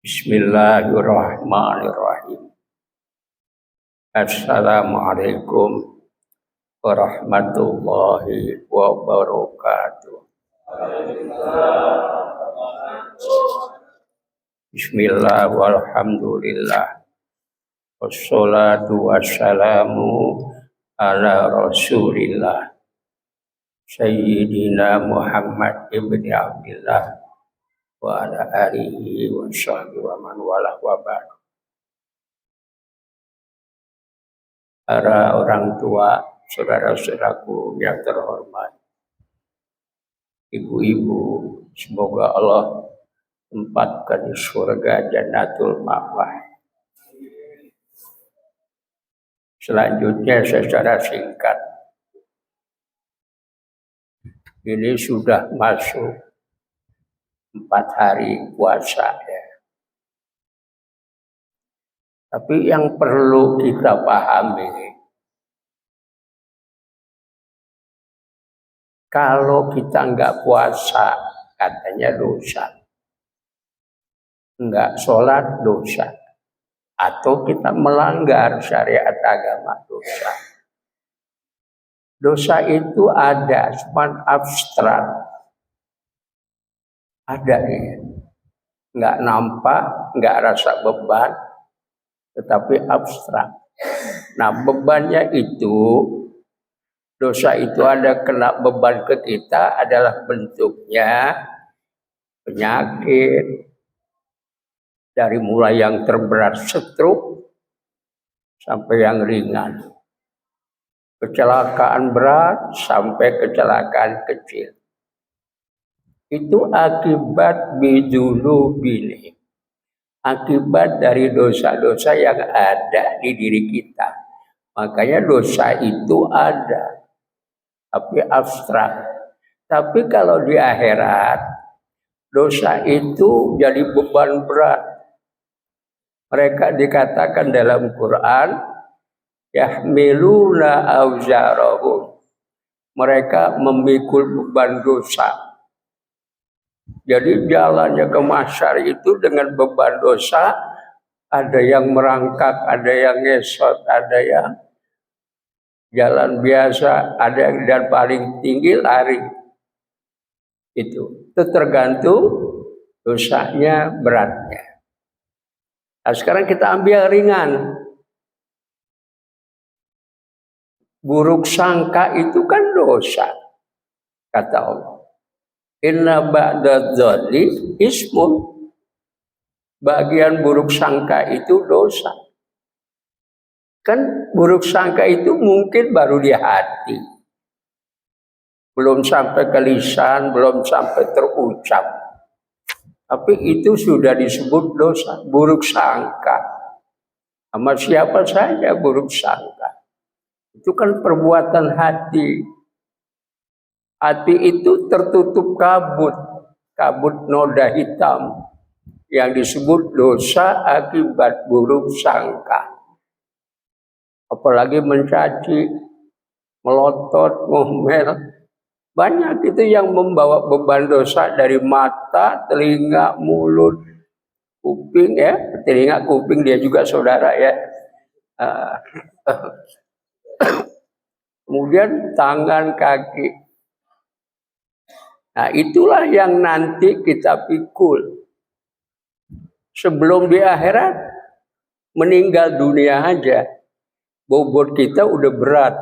Bismillahirrahmanirrahim. Assalamualaikum warahmatullahi wabarakatuh. Bismillah walhamdulillah. Wassalatu wassalamu ala rasulillah Sayyidina Muhammad ibni Abdillah wa ala alihi wa sahbihi wa man walah wa ba'd. Para orang tua, saudara-saudaraku yang terhormat, ibu-ibu, semoga Allah tempatkan di surga Jannatul Ma'wah. Selanjutnya secara singkat, ini sudah masuk 4 hari puasa ya. Tapi yang perlu kita pahami, kalau kita nggak puasa, katanya dosa. Nggak sholat dosa. Atau kita melanggar syariat agama dosa. Dosa itu ada, cuma abstrak. Ada ya. Nggak nampak, nggak rasa beban, tetapi abstrak. Nah, bebannya itu, dosa itu ada kena beban ke kita adalah bentuknya penyakit, dari mulai yang terberat stroke sampai yang ringan. Kecelakaan berat sampai kecelakaan kecil. Itu akibat bidzunubini. Akibat dari dosa-dosa yang ada di diri kita. Makanya dosa itu ada, tapi abstrak. Tapi kalau di akhirat, dosa itu jadi beban berat. Mereka dikatakan dalam Quran, yahmiluna awzarahum. Mereka memikul beban dosa. Jadi jalannya ke mahsyar itu dengan beban dosa, ada yang merangkak, ada yang ngesot, ada yang jalan biasa, ada yang dan paling tinggi lari. Itu tergantung dosanya, beratnya. Nah, sekarang kita ambil yang ringan. Buruk sangka itu kan dosa, kata Allah. Inna ba'da dzalli ismun. Bagian buruk sangka itu dosa. Kan buruk sangka itu mungkin baru di hati. Belum sampai ke lisan, belum sampai terucap. Tapi itu sudah disebut dosa, buruk sangka. Sama siapa saja buruk sangka. Itu kan perbuatan hati. Hati itu tertutup kabut noda hitam yang disebut dosa akibat buruk sangka. Apalagi mencaci, melotot, ngomel. Banyak itu yang membawa beban dosa dari mata, telinga, mulut, kuping ya. Telinga, kuping dia juga saudara ya. Kemudian tangan, kaki. Nah, itulah yang nanti kita pikul. Sebelum di akhirat, meninggal dunia aja, bobot kita udah berat.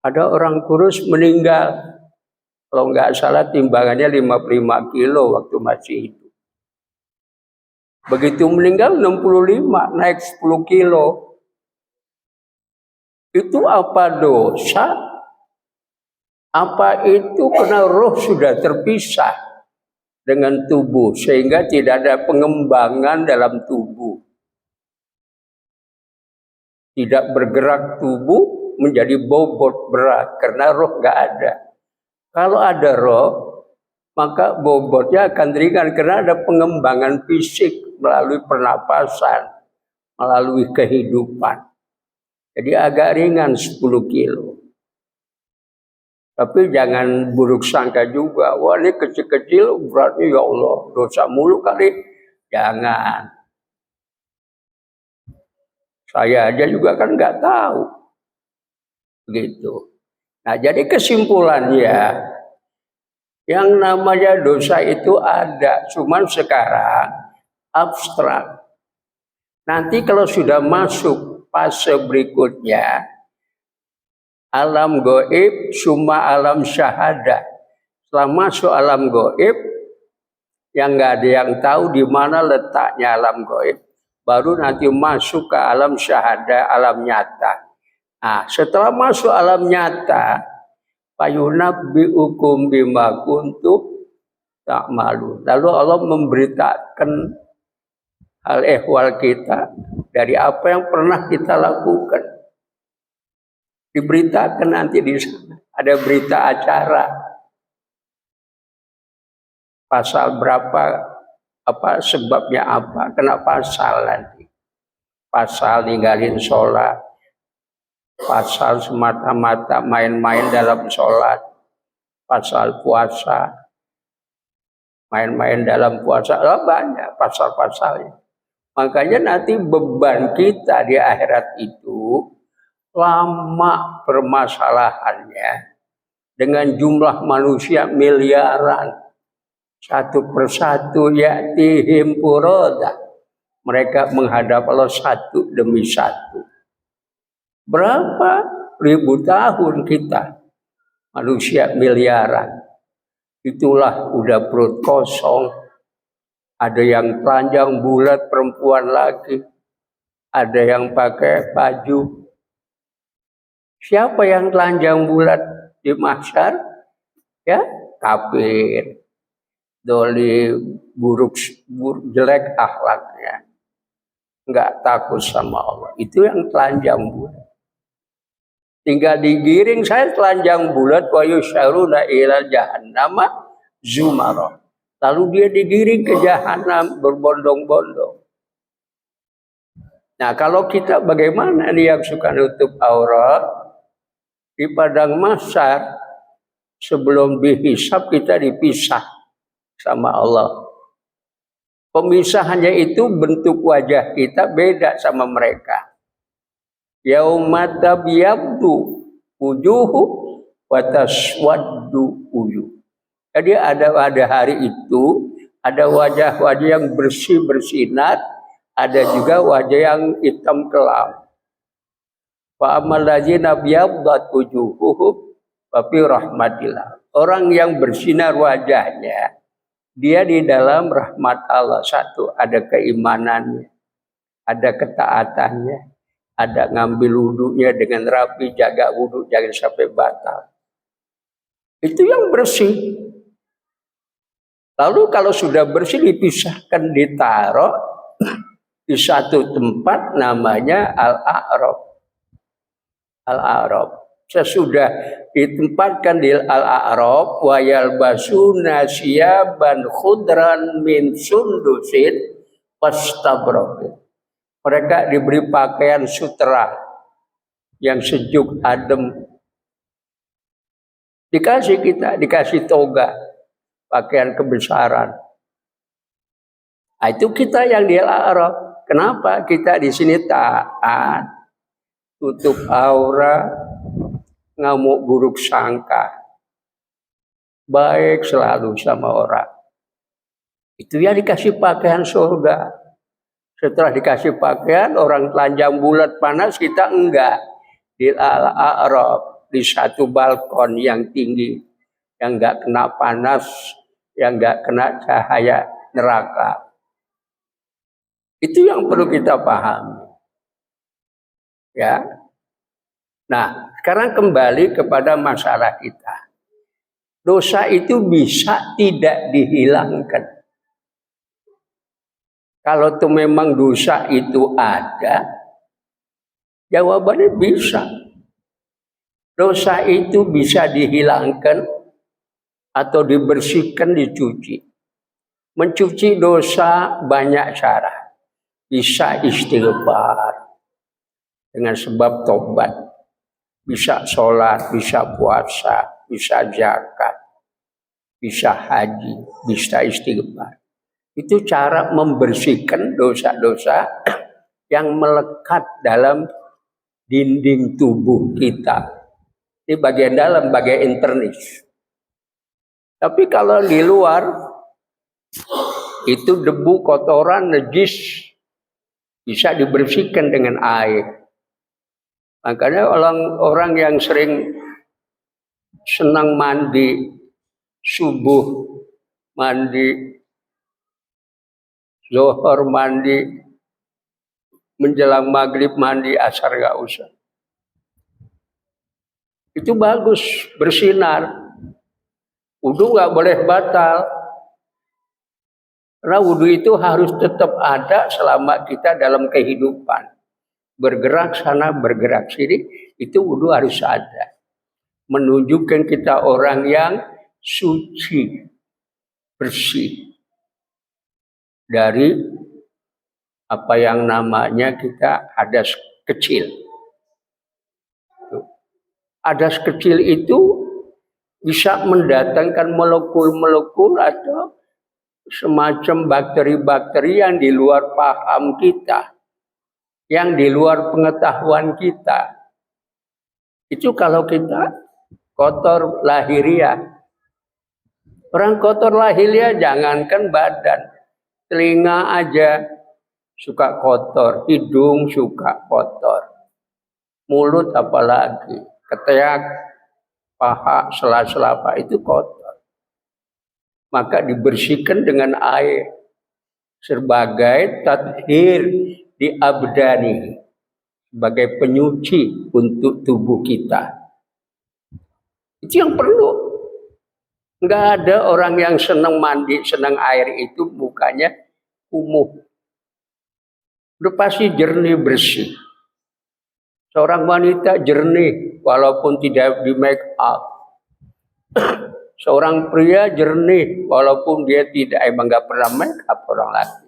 Ada orang kurus meninggal, kalau nggak salah timbangannya 55 kilo waktu masih hidup. Begitu meninggal 65, naik 10 kilo. Itu apa dosa? Apa itu karena roh sudah terpisah dengan tubuh sehingga tidak ada pengembangan dalam tubuh. Tidak bergerak tubuh menjadi bobot berat karena roh nggak ada. Kalau ada roh, maka bobotnya akan ringan karena ada pengembangan fisik melalui pernapasan, melalui kehidupan. Jadi agak ringan 10 kilo. Tapi jangan buruk sangka juga. Wah, ini kecil-kecil beratnya ya Allah, dosa mulu kali. Jangan. Saya aja juga kan nggak tahu. Begitu. Nah, jadi kesimpulannya, yang namanya dosa itu ada, cuman sekarang abstrak. Nanti kalau sudah masuk fase berikutnya, alam gaib, summa alam syahadah. Setelah masuk alam gaib, yang nggak ada yang tahu di mana letaknya alam gaib, baru nanti masuk ke alam syahadah, alam nyata. Nah, setelah masuk alam nyata, fayunabbi'ukum bima kuntum ta'malun. Lalu Allah memberitakan hal ehwal kita dari apa yang pernah kita lakukan. Diberitakan nanti di sana. Ada berita acara. Pasal berapa, sebabnya apa, kena pasal nanti. Pasal ninggalin sholat. Pasal semata-mata main-main dalam sholat. Pasal puasa. Main-main dalam puasa. Banyak pasal-pasalnya. Makanya nanti beban kita di akhirat itu lama permasalahannya. Dengan jumlah manusia miliaran. Satu persatu ya'tihim furoda. Mereka menghadap Allah satu demi satu. Berapa ribu tahun kita manusia miliaran. Itulah udah perut kosong. Ada yang telanjang bulat perempuan lagi. Ada yang pakai baju. Siapa yang telanjang bulat di mahsyar? Ya, kafir. Doli buruk jelek akhlaknya. Enggak takut sama Allah. Itu yang telanjang bulat. Tinggal digiring, saya telanjang bulat wa yusyaruna ila jahannama zumara. Lalu dia digiring ke jahanam berbondong-bondong. Nah, kalau kita bagaimana dia yang suka nutup aurat di padang mahsyar, sebelum dihisab kita dipisah sama Allah. Pemisahannya itu bentuk wajah kita beda sama mereka. Yauma tabyaddu wujuhu wa taswaddu wujuh. Jadi ada hari itu ada wajah-wajah yang bersih bersinar, ada juga wajah yang hitam kelam. Fa amal ladzina byaddat wujuhuhum fa fi rahmatillah. Orang yang bersinar wajahnya, dia di dalam rahmat Allah. Satu, ada keimanannya, ada ketaatannya. Ada ngambil wudhunya dengan rapi, jaga wudhu, jangan sampai batal. Itu yang bersih. Lalu kalau sudah bersih dipisahkan, ditaruh di satu tempat namanya Al-A'raf. Al-A'raf. Sesudah ditempatkan di Al-A'raf, wa yalbasuna siyaban khudran min sundusin wastabraqin. Mereka diberi pakaian sutera yang sejuk, adem. Dikasih toga, pakaian kebesaran. Nah, itu kita yang di Al-A'raf. Kenapa? Kita di sini taat, tutup aura, ngamuk buruk sangka, baik selalu sama orang. Itu yang dikasih pakaian surga. Setelah dikasih pakaian, orang telanjang bulat panas, kita enggak. Di Al-A'raf, di satu balkon yang tinggi, yang enggak kena panas, yang enggak kena cahaya neraka. Itu yang perlu kita pahami. Ya. Nah, sekarang kembali kepada masalah kita. Dosa itu bisa tidak dihilangkan. Kalau itu memang dosa itu ada, jawabannya bisa. Dosa itu bisa dihilangkan atau dibersihkan, dicuci. Mencuci dosa banyak cara. Bisa istighfar dengan sebab tobat. Bisa sholat, bisa puasa, bisa zakat, bisa haji, bisa istighfar. Itu cara membersihkan dosa-dosa yang melekat dalam dinding tubuh kita. Di bagian dalam, bagian internis. Tapi kalau di luar, itu debu, kotoran, najis, bisa dibersihkan dengan air. Makanya orang yang sering senang mandi subuh, mandi zuhur, mandi menjelang maghrib, mandi asar gak usah. Itu bagus, bersinar. Wudu gak boleh batal. Karena wudu itu harus tetap ada selama kita dalam kehidupan. Bergerak sana, bergerak sini, itu wudu harus ada. Menunjukkan kita orang yang suci, bersih. Dari apa yang namanya kita hadas kecil. Hadas kecil itu bisa mendatangkan molekul-molekul atau semacam bakteri-bakteri yang di luar paham kita, yang di luar pengetahuan kita. Itu kalau kita kotor lahiriah. Orang kotor lahiriah jangankan badan, telinga aja suka kotor, hidung suka kotor, mulut apalagi, ketiak, paha, sela-sela itu kotor. Maka dibersihkan dengan air sebagai tathir di abdani, sebagai penyuci untuk tubuh kita. Itu yang perlu. Enggak ada orang yang senang mandi, senang air itu mukanya kumuh. Udah pasti jernih, bersih. Seorang wanita jernih walaupun tidak di make up. Seorang pria jernih walaupun dia emang nggak pernah make up orang laki.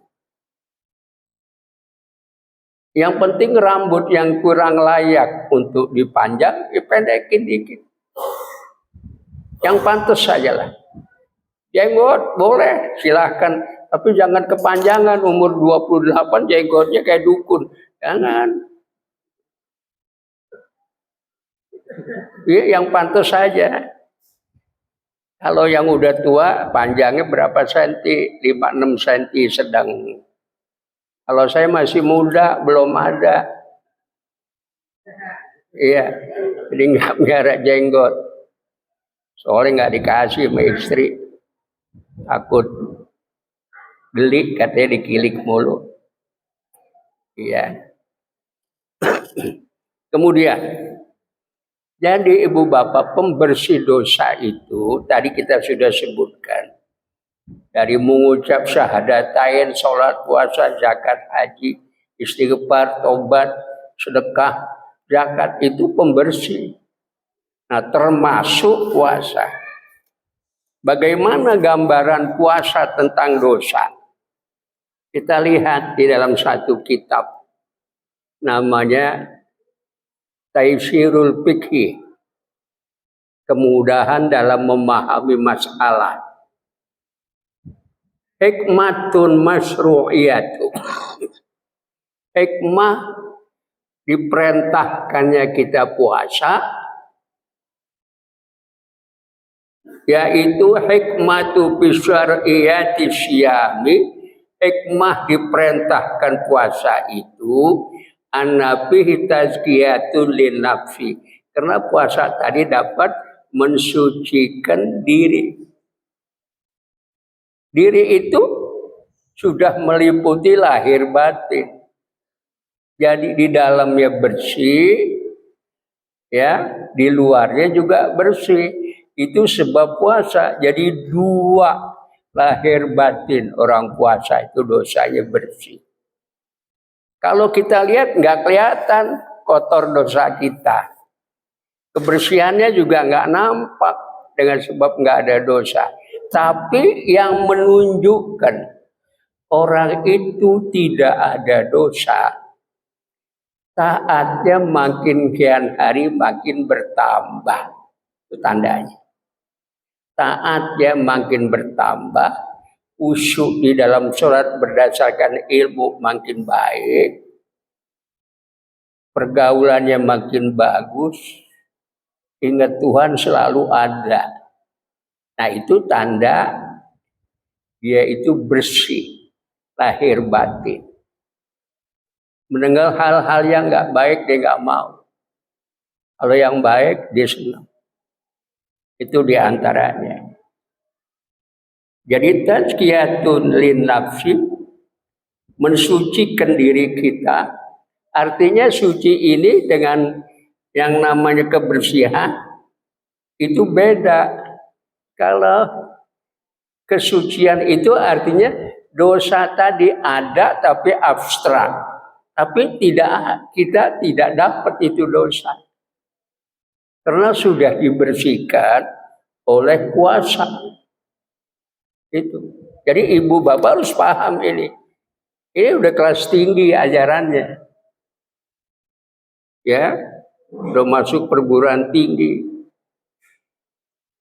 Yang penting rambut yang kurang layak untuk dipanjang, dipendekin dikit. Yang pantas sajalah. Jenggot boleh, silahkan. Tapi jangan kepanjangan, umur 28 jenggotnya kayak dukun. Jangan. Ya, yang pantas saja. Kalau yang udah tua, panjangnya berapa senti? 5-6 senti sedang. Kalau saya masih muda, belum ada. Iya, jadi nggak miara jenggot. Soalnya nggak dikasih sama istri. Takut geli, katanya dikilik mulu. Iya. Kemudian, jadi ibu bapak, pembersih dosa itu tadi kita sudah sebutkan. Dari mengucap syahadatain, sholat, puasa, zakat, haji, istighfar, tobat, sedekah, zakat itu pembersih. Nah, termasuk puasa. Bagaimana gambaran puasa tentang dosa? Kita lihat di dalam satu kitab. Namanya Taisirul Fikih. Kemudahan dalam memahami masalah. Hikmatun masyru'iyatu. Hikmah diperintahkannya kita puasa, yaitu hikmatu bisyar'iyati syiyami. Hikmah diperintahkan puasa itu an-nabihi tazkiyatun lin-nafsi. Karena puasa tadi dapat mensucikan diri. Diri itu sudah meliputi lahir batin. Jadi di dalamnya bersih, ya, di luarnya juga bersih. Itu sebab puasa. Jadi dua, lahir batin orang puasa itu dosanya bersih. Kalau kita lihat nggak kelihatan kotor dosa kita. Kebersihannya juga nggak nampak dengan sebab nggak ada dosa. Tapi yang menunjukkan orang itu tidak ada dosa, taatnya makin kian hari makin bertambah. Itu tandanya. Taatnya makin bertambah, khusyuk di dalam sholat berdasarkan ilmu makin baik, pergaulannya makin bagus, ingat Tuhan selalu ada. Nah itu tanda dia itu bersih, lahir batin. Mendengar hal-hal yang nggak baik dia nggak mau. Kalau yang baik dia senang. Itu diantaranya. Jadi tazkiyatun lin nafsi, mensucikan diri kita. Artinya suci ini dengan yang namanya kebersihan itu beda. Kalau kesucian itu artinya dosa tadi ada tapi abstrak. Tapi kita tidak dapat itu dosa. Karena sudah dibersihkan oleh kuasa. Itu. Jadi ibu bapak harus paham ini. Ini udah kelas tinggi ajarannya. Ya, udah masuk perguruan tinggi.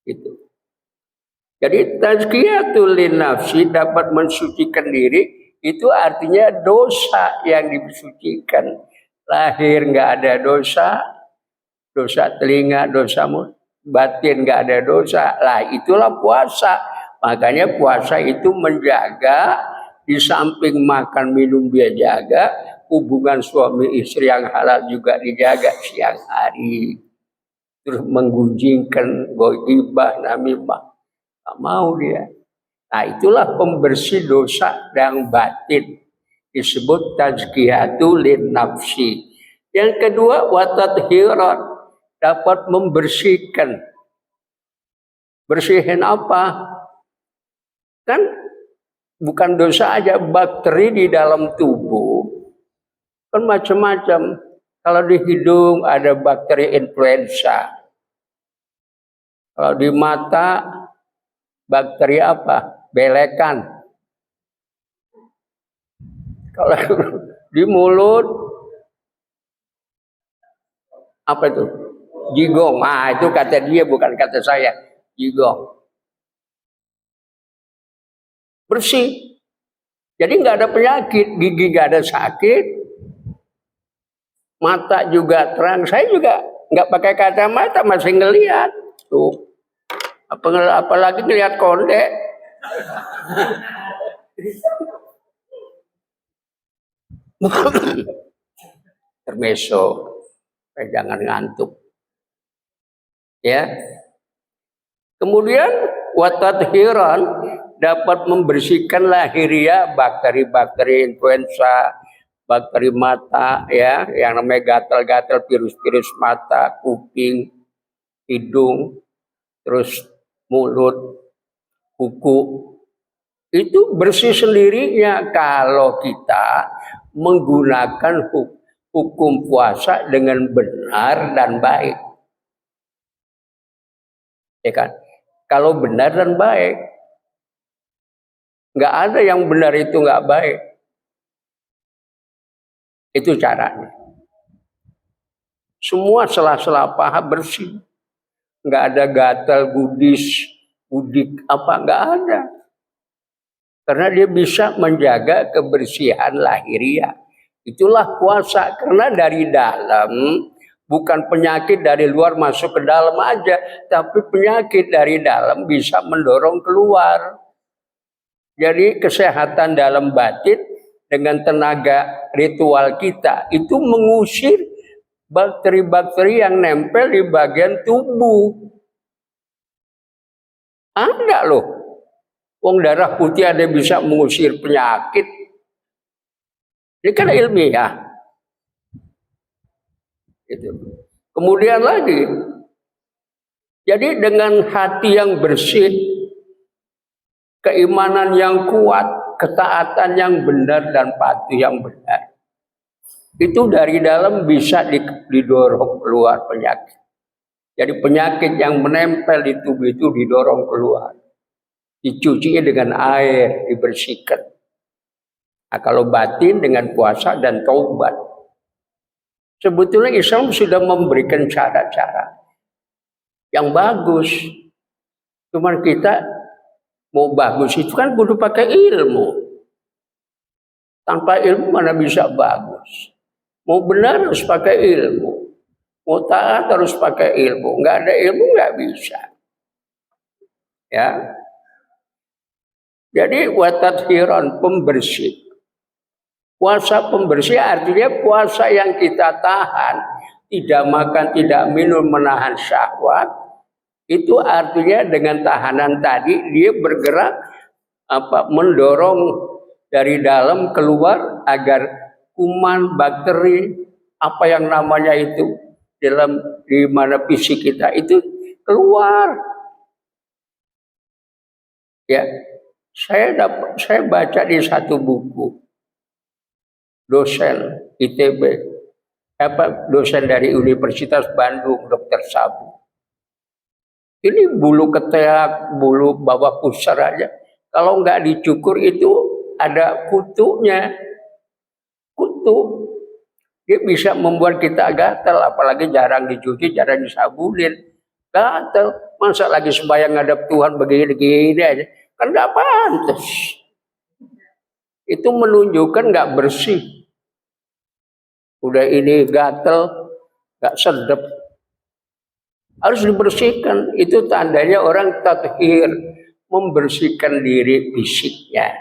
Itu. Jadi tazkiyatul linnafsi dapat mensucikan diri, itu artinya dosa yang disucikan. Lahir nggak ada dosa, dosa telinga, dosa mulut, batin nggak ada dosa. Lah itulah puasa. Makanya puasa itu menjaga, di samping makan minum dia jaga, hubungan suami istri yang halal juga dijaga siang hari. Terus menggunjingkan ghaibah namimah. Tak mau dia. Nah itulah pembersih dosa dan batin. Disebut tazkiyatul linnafsi. Yang kedua watathiran, dapat membersihkan. Bersihin apa? Kan bukan dosa aja, bakteri di dalam tubuh kan macam-macam. Kalau di hidung ada bakteri influenza. Kalau di mata bakteri apa? Belekan. Kalau di mulut apa itu? Jigong. Ah itu kata dia bukan kata saya. Jigong. Bersih. Jadi nggak ada penyakit, gigi nggak ada sakit, mata juga terang. Saya juga nggak pakai kacamata masih ngelihat. Tuh. Apalagi ngelihat konde. Termeso, jangan ngantuk. Ya. Kemudian watathiran, dapat membersihkan lahiriah bakteri-bakteri influenza, bakteri mata, ya, yang namanya gatal-gatal, virus-virus mata, kuping, hidung, terus mulut, kuku. Itu bersih sendirinya kalau kita menggunakan hukum puasa dengan benar dan baik. Ya kan? Kalau benar dan baik. Nggak ada yang benar itu nggak baik. Itu caranya. Semua sela-sela paha bersih. Nggak ada gatal, budik, apa, nggak ada. Karena dia bisa menjaga kebersihan lahiriah. Itulah puasa. Karena dari dalam, bukan penyakit dari luar masuk ke dalam aja. Tapi penyakit dari dalam bisa mendorong keluar. Jadi kesehatan dalam batin dengan tenaga ritual kita itu mengusir bakteri-bakteri yang nempel di bagian tubuh. Ada loh. Wong darah putih ada bisa mengusir penyakit. Ini kan ilmiah. Gitu. Kemudian lagi, jadi dengan hati yang bersih, keimanan yang kuat, ketaatan yang benar dan patuh yang benar. Itu dari dalam bisa didorong keluar penyakit. Jadi penyakit yang menempel di tubuh itu didorong keluar. Dicuci dengan air, dibersihkan. Nah, kalau batin dengan puasa dan taubat. Sebetulnya Islam sudah memberikan cara-cara yang bagus. Cuman kita Mau bagus itu kan kudu pakai ilmu. Tanpa ilmu mana bisa bagus. Mau benar harus pakai ilmu. Mau taat harus pakai ilmu. Nggak ada ilmu nggak bisa. Ya. Jadi watathiron, pembersih. Puasa pembersih artinya puasa yang kita tahan, tidak makan, tidak minum, menahan syahwat. Itu artinya dengan tahanan tadi dia bergerak mendorong dari dalam keluar agar kuman, bakteri, apa yang namanya itu di mana fisik kita itu keluar. Ya, saya baca di satu buku dosen ITB, dosen dari Universitas Bandung, Dr. Sabu. Ini bulu ketiak, bulu bawah pusar aja. Kalau nggak dicukur itu ada kutunya. Kutu. Dia bisa membuat kita gatal, apalagi jarang dicuci, jarang disabunin. Gatal. Masa lagi sembahyang ngadap Tuhan begini-gini aja. Kan nggak pantas. Itu menunjukkan nggak bersih. Udah ini gatal, nggak sedap. Harus dibersihkan. Itu tandanya orang tathir, membersihkan diri fisiknya.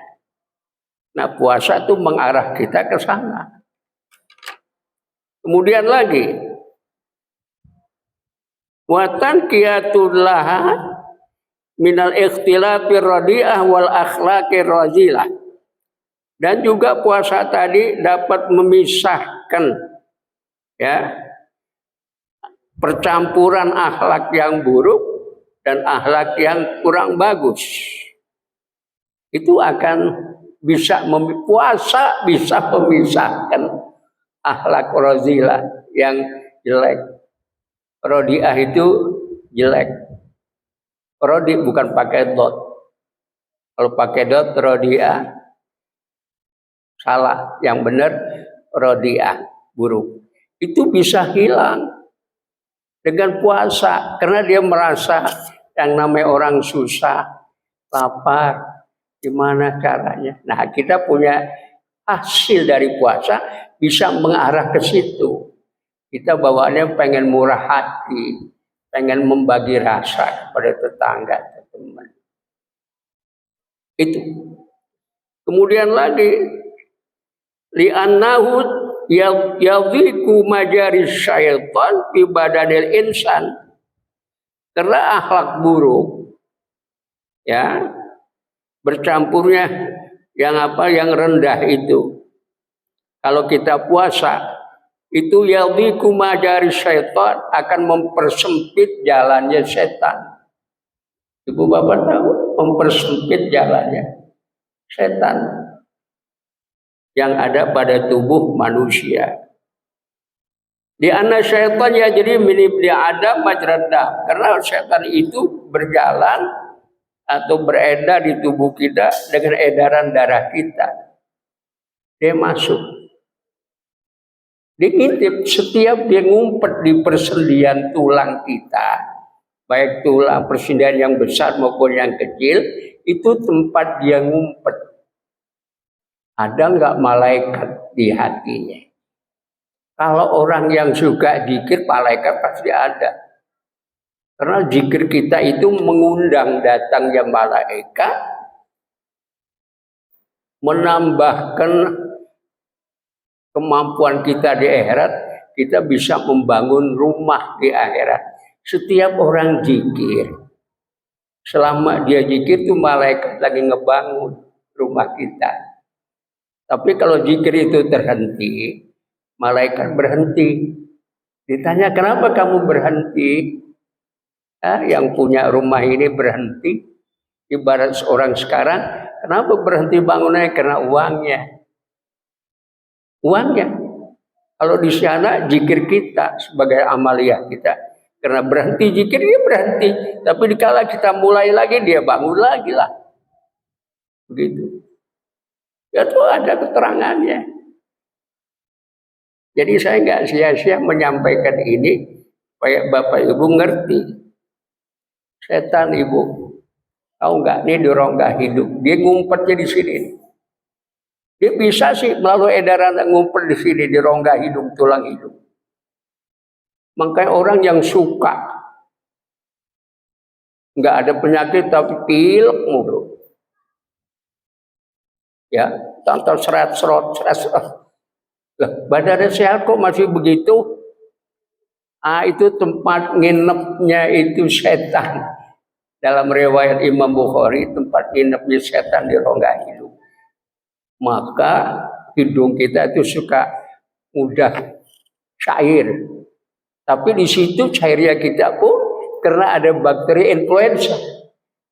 Nah, puasa itu mengarah kita ke sana. Kemudian lagi, watan qiyatullah minal ikhtilafi radi'ah wal akhlaqi razilah. Dan juga puasa tadi dapat memisahkan ya percampuran akhlak yang buruk dan akhlak yang kurang bagus. Itu akan bisa puasa bisa memisahkan akhlak razilah yang jelek. Rodiah itu jelek. Rodi bukan pakai dot. Kalau pakai dot rodiah salah. Yang benar rodiah buruk. Itu bisa hilang dengan puasa karena dia merasa yang namanya orang susah, lapar, gimana caranya. Nah, kita punya hasil dari puasa bisa mengarah ke situ. Kita bawaannya pengen murah hati, pengen membagi rasa kepada tetangga, teman. Itu. Kemudian lagi li'annahu yadhiku majaris syaitan fi badanil insan. Karena akhlak buruk ya bercampurnya yang rendah itu. Kalau kita puasa itu yadhiku majaris syaitan akan mempersempit jalannya setan. Ibu bapak tahu mempersempit jalannya setan yang ada pada tubuh manusia. Di anna syaitan ya jadi minib di Adam majradda. Karena setan itu berjalan atau beredar di tubuh kita dengan edaran darah kita. Dia masuk. Dia ngintip setiap dia ngumpet di persendian tulang kita. Baik tulang persendian yang besar maupun yang kecil. Itu tempat dia ngumpet. Ada nggak malaikat di hatinya? Kalau orang yang suka zikir, malaikat pasti ada. Karena zikir kita itu mengundang datangnya malaikat, menambahkan kemampuan kita di akhirat, kita bisa membangun rumah di akhirat. Setiap orang zikir, selama dia zikir itu malaikat lagi ngebangun rumah kita. Tapi kalau zikir itu terhenti, malaikat berhenti. Ditanya kenapa kamu berhenti? Yang punya rumah ini berhenti. Ibarat seorang sekarang, kenapa berhenti bangunnya? Karena uangnya. Uangnya. Kalau di sana zikir kita sebagai amaliyah kita. Karena berhenti zikir dia berhenti. Tapi dikala kita mulai lagi dia bangun lagi lah. Begitu. Ya itu ada keterangannya. Jadi saya nggak sia-sia menyampaikan ini supaya Bapak Ibu ngerti. Setan Ibu Tahu nggak? Ini di rongga hidup. Dia ngumpetnya di sini. Dia bisa sih melalui edaran ngumpet di sini di rongga hidung, tulang hidung. Makanya orang yang suka nggak ada penyakit tapi pilek mulu, ya, tanpa seret-seret. Badannya sehat kok masih begitu? Itu tempat nginepnya itu setan. Dalam riwayat Imam Bukhari, tempat nginepnya setan di rongga hidung. Maka hidung kita itu suka mudah cair. Tapi di situ cairnya kita pun karena ada bakteri influenza.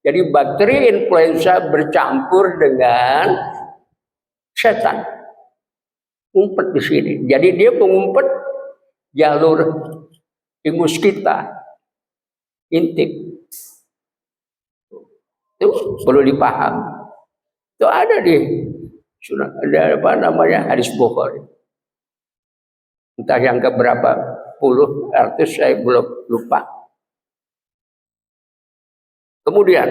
Jadi bakteri influenza bercampur dengan setan. Ngumpet di sini. Jadi dia mengumpet jalur imus kita. Intip. Itu perlu dipaham. Itu ada hadis Bukhari. Entah yang keberapa puluh ratus saya belum lupa. Kemudian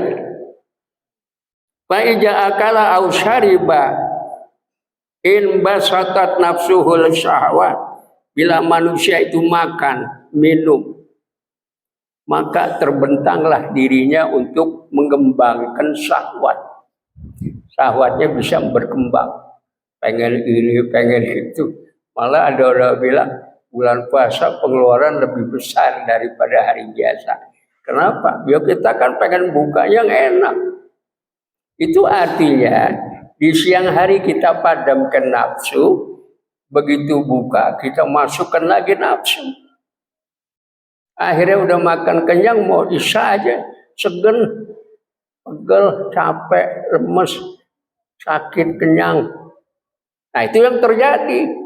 fa'iza akala au syariba in basatat nafsuhul syahwat. Bila manusia itu makan, minum, maka terbentanglah dirinya untuk mengembangkan syahwat. Syahwatnya bisa berkembang. Pengen ini, pengen itu. Malah ada orang bilang bulan puasa pengeluaran lebih besar daripada hari biasa. Kenapa? Biar kita kan pengen buka yang enak. Itu artinya di siang hari kita padamkan nafsu, begitu buka kita masukkan lagi nafsu. Akhirnya udah makan kenyang mau isya aja, segen, pegel, capek, lemes, sakit, kenyang. Nah itu yang terjadi.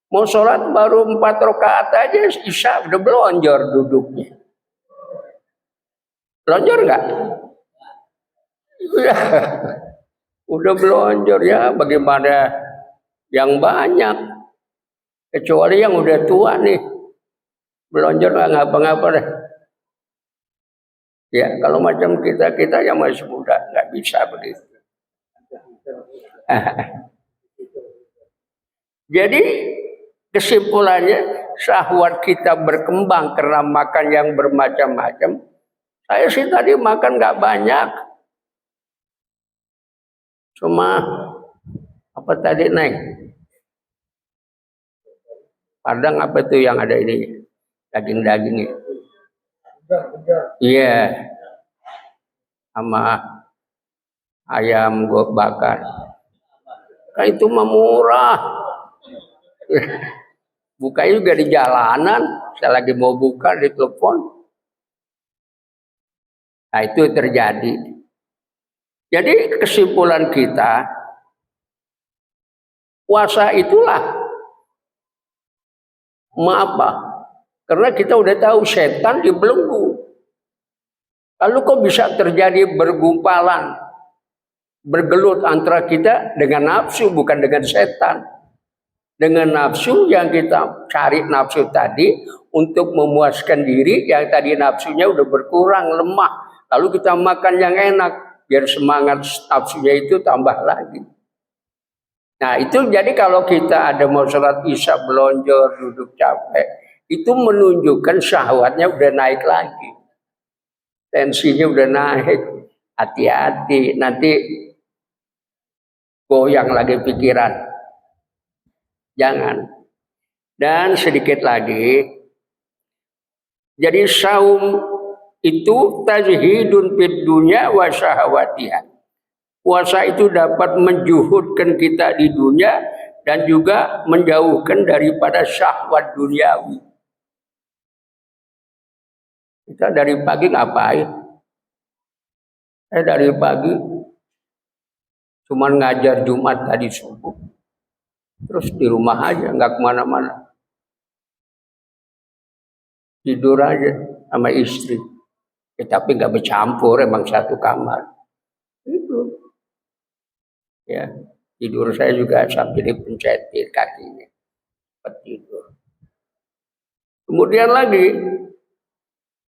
Mau sholat baru 4 rakaat aja isya udah belonjor duduknya. Belonjor nggak? Udah belonjor ya, bagaimana yang banyak, kecuali yang udah tua nih, belonjor nggak ngapa-ngapa deh. Ya kalau macam kita yang masih muda nggak bisa begitu. Jadi kesimpulannya syahwat kita berkembang karena makan yang bermacam-macam. Saya sih tadi makan nggak banyak, cuma apa tadi Neng? Padang apa tuh yang ada ini daging-dagingnya? Iya, sama ayam bakar. Kan itu mah murah. Bukanya juga di jalanan. Saya lagi mau buka di telepon. Nah itu terjadi. Jadi kesimpulan kita, puasa itulah apa? Karena kita udah tahu setan dibelenggu. Lalu kok bisa terjadi bergumpalan, bergelut antara kita dengan nafsu bukan dengan setan. Dengan nafsu yang kita cari nafsu tadi untuk memuaskan diri, yang tadi nafsunya udah berkurang, lemah. Lalu kita makan yang enak, biar semangat nafsunya itu tambah lagi. Nah itu jadi kalau kita ada mau sholat isya belonjor, duduk capek, itu menunjukkan syahwatnya udah naik lagi. Tensinya udah naik, hati-hati, nanti goyang lagi pikiran. Jangan. Dan sedikit lagi, jadi saum itu tajhidun fid dunya wa syahawatiha. Puasa itu dapat menjuhudkan kita di dunia dan juga menjauhkan daripada syahwat duniawi. Kita dari pagi ngapain? Saya dari pagi cuman ngajar Jumat tadi subuh. Terus di rumah aja, nggak kemana-mana. Tidur aja sama istri. Tapi nggak bercampur, emang satu kamar. Itu. Ya, tidur saya juga sambil dipencetin kakinya. Tidur. Kemudian lagi,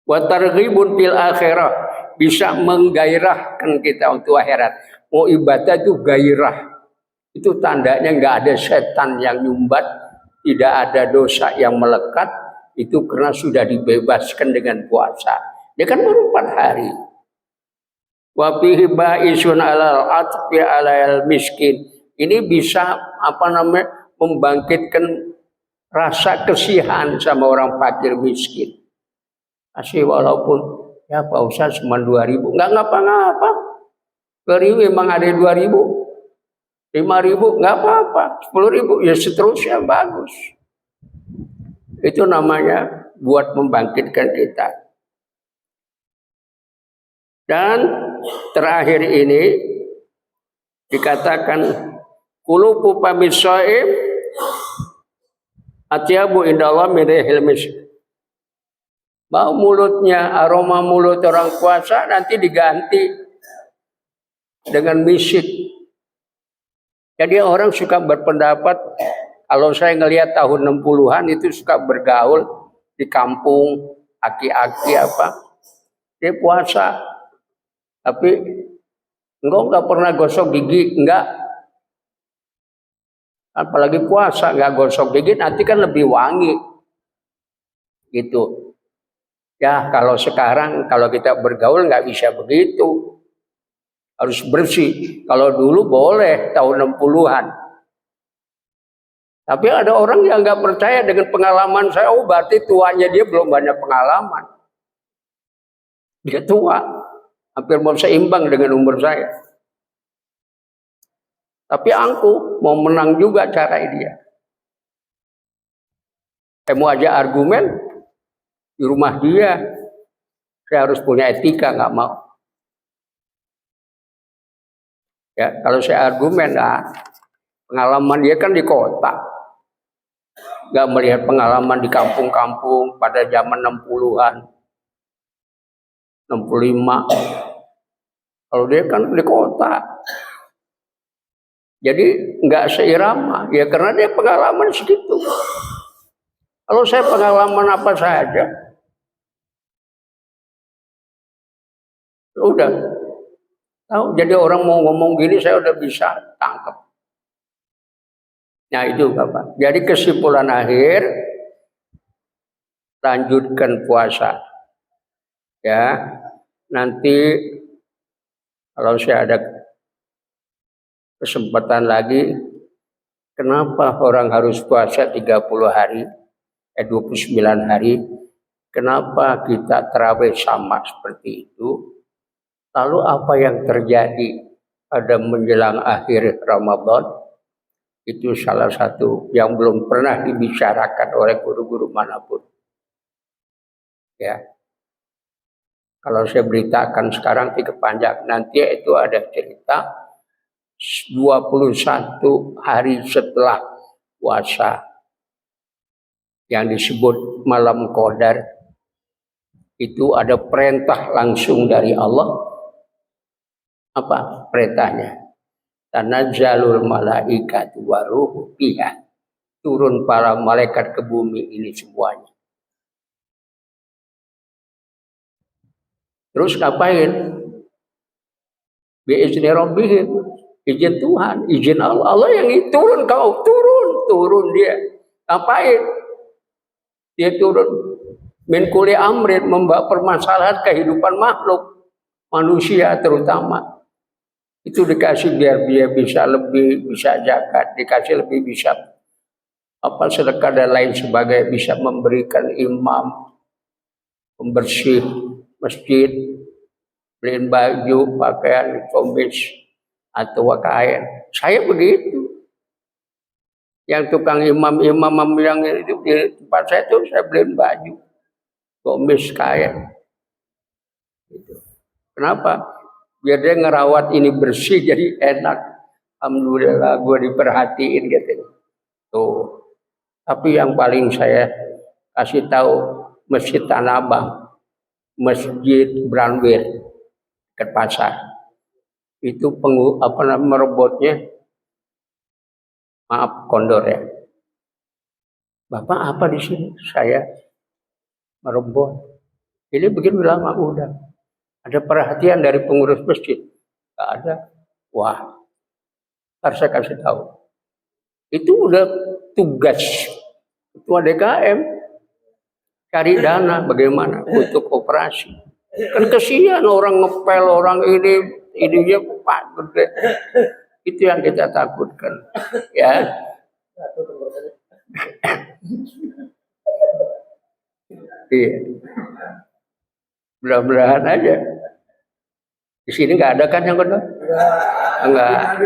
wa targhibun fil akhirah. bisa menggairahkan kita untuk akhirat. Mau ibadah itu gairah. Itu tandanya nggak ada setan yang nyumbat, tidak ada dosa yang melekat. Itu karena sudah dibebaskan dengan puasa. Dia kan baru 4 hari. Wa fihi ba'isun 'alal 'atfi 'alal miskin. Ini bisa membangkitkan rasa kasihan sama orang fakir miskin. Asih walaupun ya Pak Ustaz cuma 2.000, nggak ngapa-ngapa. 2.000 emang ada 2.000, 5.000 nggak apa-apa, 10.000 ya seterusnya bagus. Itu namanya buat membangkitkan kita. Dan terakhir ini dikatakan qulubu pamisaim atyabu indallah min rihil misk. Bau mulutnya, aroma mulut orang puasa nanti diganti dengan misik. Jadi orang suka berpendapat, kalau saya ngelihat tahun 60-an itu suka bergaul di kampung, aki-aki dia puasa, tapi enggak pernah gosok gigi, enggak. Apalagi puasa enggak gosok gigi, nanti kan lebih wangi. Gitu. Ya kalau sekarang kalau kita bergaul nggak bisa begitu, harus bersih. Kalau dulu boleh tahun 60-an. Tapi ada orang yang nggak percaya dengan pengalaman saya. Oh berarti tuanya dia belum banyak pengalaman. Dia tua, hampir mau seimbang dengan umur saya. Tapi angkuh mau menang juga cara dia. Saya mau aja argumen. Di rumah dia, saya harus punya etika, nggak mau. Ya, kalau saya argumen, pengalaman dia kan di kota, nggak melihat pengalaman di kampung-kampung pada zaman 60-an, 65. Kalau dia kan di kota, jadi nggak seirama, ya karena dia pengalaman segitu. Kalau saya pengalaman apa saja, udah tahu. Jadi orang mau ngomong gini saya udah bisa tangkap. Nah itu Bapak. Jadi kesimpulan akhir, lanjutkan puasa. Ya, nanti kalau saya ada kesempatan lagi, kenapa orang harus puasa 30 hari, 29 hari? Kenapa kita tarawih sama seperti itu? Lalu apa yang terjadi pada menjelang akhir Ramadan? Itu salah satu yang belum pernah dibicarakan oleh guru-guru manapun. Ya, kalau saya beritakan sekarang tidak panjang. Nanti itu ada cerita 21 hari setelah puasa yang disebut malam Qadar. Itu ada perintah langsung dari Allah. Apa perintahnya? Tanazzalul malaikatu waruhu fiha. Turun para malaikat ke bumi ini semuanya. Terus ngapain? Bi'izni rabbihim. Izin Tuhan, izin Allah. Allah yang turun, kau turun dia. Ngapain? Dia turun min kulli amrin, membawa permasalahan kehidupan makhluk, manusia terutama. Itu dikasih biar dia bisa lebih, bisa zakat, dikasih lebih bisa sedekah dan lain sebagainya, bisa memberikan imam, pembersih masjid, beliin baju, pakaian, komis atau kain. Saya begitu. Yang tukang imam-imam yang itu di tempat saya itu saya beliin baju, komis, kain. Gitu. Kenapa? Biar dia ngerawat ini bersih jadi enak. Alhamdulillah gue diperhatiin gitu. Tuh. Tapi yang paling saya kasih tahu Masjid Tanah Abang, Masjid Branwir ke pasar. Itu merebotnya, maaf kondor ya. Bapak apa di sini? Saya merebot. Ini begini lama udah. Ada perhatian dari pengurus masjid? Nggak ada. Wah, harus saya kasih tahu. Itu udah tugas ketua DKM. Cari dana bagaimana untuk operasi. Kan kesian orang ngepel, orang ininya Pak gede. Itu yang kita takutkan. Ya. Iya. Mudah-mudahan aja. Di sini nggak ada kan yang kedua? Enggak.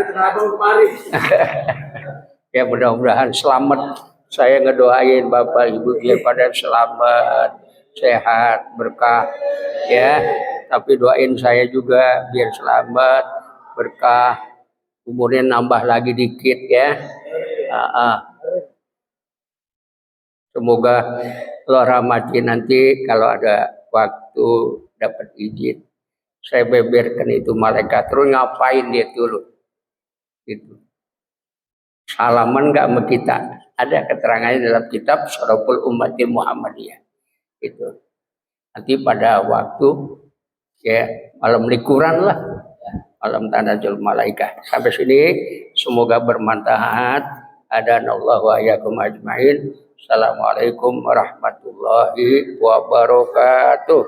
Ya mudah-mudahan selamat. Saya ngedoain Bapak Ibu biar pada selamat, sehat, berkah. Ya. Tapi doain saya juga biar selamat, berkah, umurnya nambah lagi dikit ya. Semoga Allah rahmati nanti kalau ada waktu dapat izin. Saya beberkan itu malaikat terus ngapain dia dulu. Gitu. Salaman nggak sama kita. Ada keterangannya dalam kitab Syaraful Ummatil Muhammadiyah. Itu. Nanti pada waktu ya malam likuran lah, malam tanazul malaikat. Sampai sini semoga bermanfaat. Adanallahu wa iyyakum ajmain. Assalamualaikum warahmatullahi wabarakatuh.